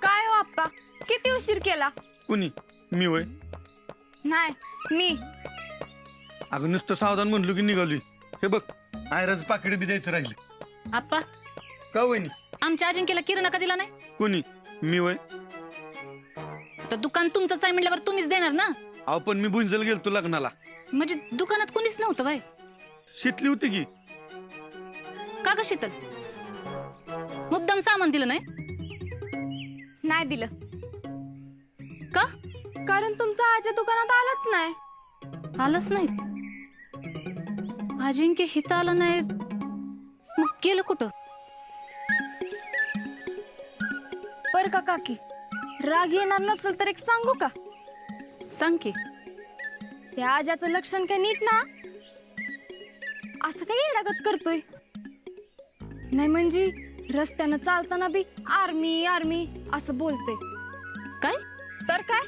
काय हो आप्पा, किती उशीर केला? कुणी? मी वय? नाही, मी. अगं नुसतं सावधान म्हणलो की निघालोय. हे बघ, आयराचं पाकिट बी द्यायचं राहिलं. आप्पा, का वहिनी? आमच्या अजिंक्यला किराणा का दिला नाही? कुणी? मी वय? तर दुकान तुमचंच आहे म्हटल्यावर तुम्हीच देणार ना. अहो पण मी बुंजल गेलतो लग्नाला. म्हणजे दुकानात कुणीच नव्हतं बाय? शितली होती की. का ग शीतल, मुद्दाम सामान दिलं नाही? नाही दिलं. का? कारण तुमचा आजा दुकानात आलाच नाही. आलंच नाही? अजिंक्य हित आलं नाही मग गेलं कुठं? बर का काकी, राग येणार नसेल तर एक सांगू का? सांग की. त्या आजाचं लक्षण काय नीट ना? असं काय येडागत करतोय? नाही म्हणजे रस्त्यानं चालताना बी आर्मी आर्मी असं बोलते. काय? तर काय?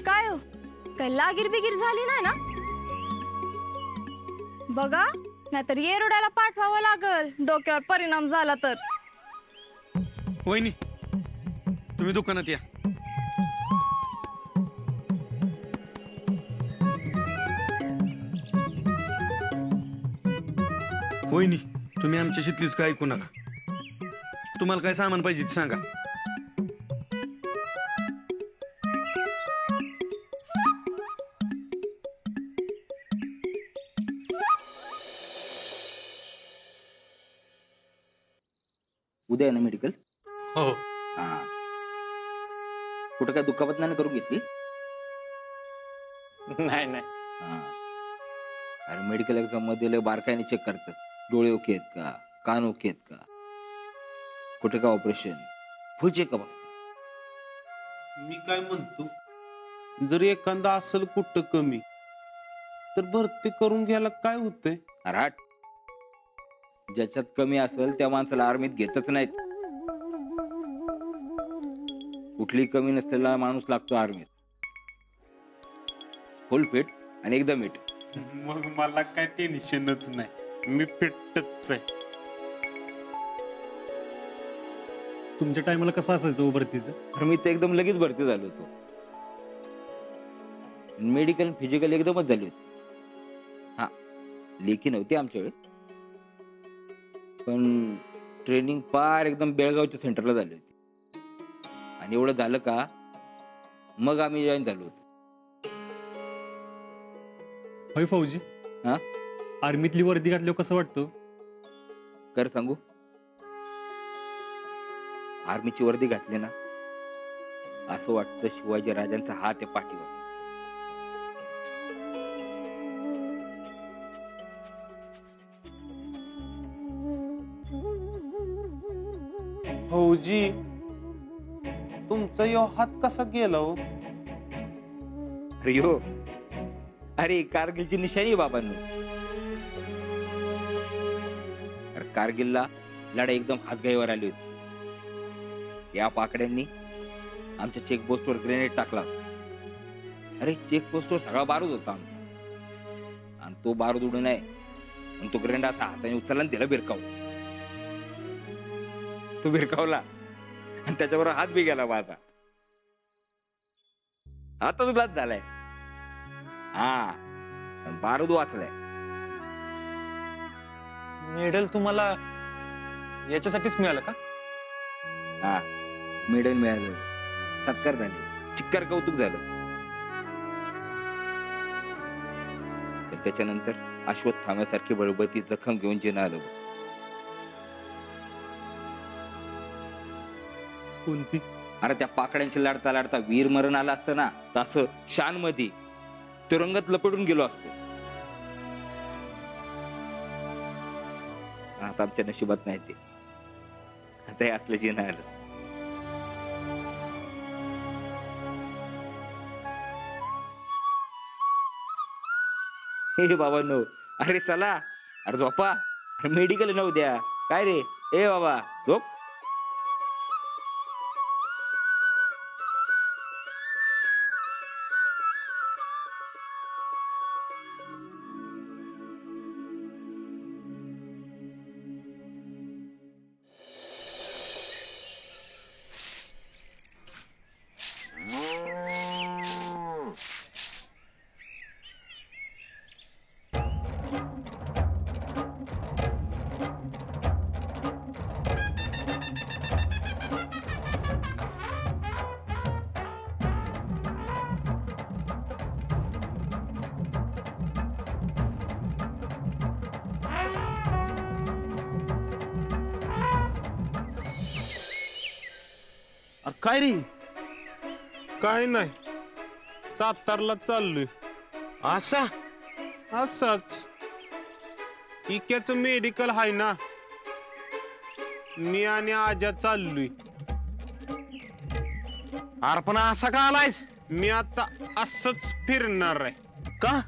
काय हो, काय लागीर बिगीर झाली नाही ना? बघा, नाहीतर येरोड्याला पाठवावं लागल डोक्यावर परिणाम झाला तर. वहिनी, तुम्ही दुकानात या. वहिनी, तुम्ही आमच्या शितलीच काय ऐकू नका. तुम्हाला काय सामान पाहिजे ते सांगा. उद्या आहे ना मेडिकल? हो. हा. कुठं काय दुखापत नाही ना करून घेतली? नाही नाही. हा. अरे मेडिकल एक्झाम मध्ये बारकाईने चेक करतात. डोळे ओके आहेत का, कान ओके आहेत का, कुठे काय ऑपरेशन, फुल चेकअप असते. मी काय म्हणतो, जर एखादा असेल कुठं कमी तर भरती करून घ्यायला काय होतंय? अरे हट. ज्याच्यात कमी असेल त्या माणसाला आर्मीत घेतच नाहीत. कुठली कमी नसलेला माणूस लागतो आर्मीत. फुल फिट आणि एकदम हिट. मग मला काय टेन्शनच नाही, मी फिटच आहे. तुमच्या टायमाला कसं असायचं भरतीचं? तर मी तर एकदम लगेच भरती झालो होतो. मेडिकल फिजिकल एकदमच झाली होती. हा, लेखी नव्हती आमच्या वेळेस, पण ट्रेनिंग फार एकदम बेळगावच्या सेंटरला झाली होती. आणि एवढं झालं का मग आम्ही जॉईन झालो होतो. होय फौजी, हा, आर्मीतली वर्दी घातल्यावर कसं वाटतं? कर सांगू. आर्मीची वर्दी घातली ना, असं वाटतं शिवाजी राजांचा हात आहे पाठीवर. फौजी, तुमचा यो हात कसा गेला हो? अरे हो, अरे कारगिलची निशाणी आहे बाबांनो. अरे कारगिलला लढाई एकदम हातगाईवर आली होती. या पाकड्यांनी आमच्या चेकपोस्टवर ग्रेनेड टाकला. अरे चेकपोस्टवर सगळा बारूद होता आमचा, आणि तो बारूद उडू नये आणि तो ग्रेनेड असा हाताने उचलला आणि त्याला भिरकावला. तो भिरकावला आणि त्याच्याबरोबर हात बी गेला माझा. हातच ब्लास्ट झालाय. हा, बारूद वाचलाय. मेडल तुम्हाला याच्यासाठीच मिळालं का? हा, मेडल मिळालं, सत्कार झाले, चिक्कार कौतुक झालं. पण त्याच्यानंतर अश्वत्थाम्यासारखी बळबती जखम घेऊन जिना आलं. कोणती? अरे त्या पाकड्यांची लढता लढता वीर मरण आलं असतं ना, तर असं शान मध्ये तुरुंगात लपडून गेलो असतो. आता आमच्या नशिबात नाही ते. आता हे असलं जिना आलं. हे बाबा नो, अरे चला, अरे झोपा, अरे मेडिकल नव्ह द्या काय रे. ए बाबा झोप. अरे काय रे? काय नाही, सातारला चाललोय. असा असंच इक्याचं मेडिकल आहे ना, मी आणि आजा चाललोय. अरे पण असा का आलायस? मी आता असंच फिरणार आहे. का?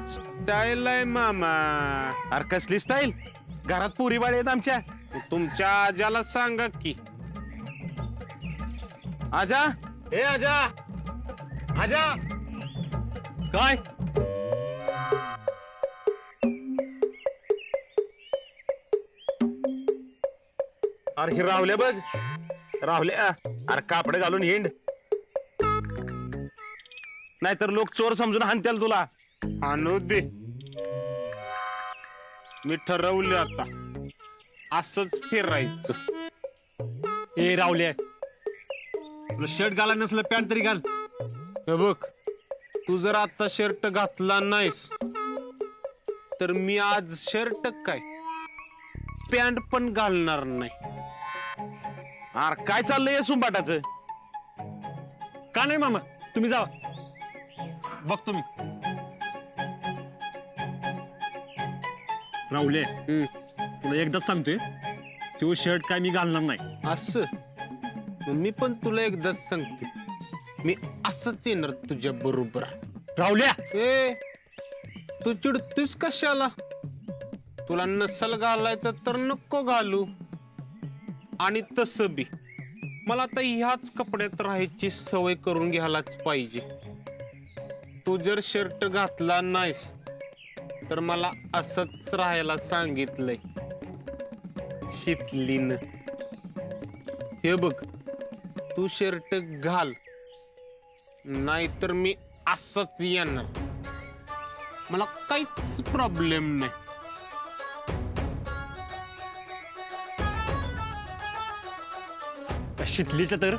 स्टाईल आहे मामा. अरे कसली स्टाईल? घरात पुरी बाळ आहेत आमच्या. तुमच्या आजाला सांगा की. आजा, ए आजा, आजा. काय? अरे हे रावल्या बघ, रावल्या. अरे कापड घालून हिंड, नाहीतर लोक चोर समजून हाणतील तुला. आणू दे. मी ठरवलं आता असंच फिरायचं. ए रावले, तुला शर्ट घाला नसलं पॅन्ट तरी घाल. हे बघ, तू जर आता शर्ट घातला नाहीस तर मी आज शर्ट काय पॅन्ट पण घालणार नाही. अरे काय चाललंय सुंबाटाचं? का नाही मामा, तुम्ही जावा, बघ तुम्ही. राहुले, तुला एकदाच सांगतोय, तो शर्ट काय मी घालणार नाही. असं मी पण तुला एकदाच सांगते, मी असंच येणार तुझ्या बरोबर. राहुल्या, ए, तू चिडतोस कशाला? तुला नसल घालायचं तर नको घालू. आणि तसं बी मला आता ह्याच कपड्यात राहायची सवय करून घ्यायलाच पाहिजे. तू जर शर्ट घातला नाहीस तर मला असंच राहायला सांगितलंय शितलीनं. हे बघ, तू शर्ट घाल, नाहीतर मी असंच येणार. मला काहीच प्रॉब्लेम नाही. शितलीचं तर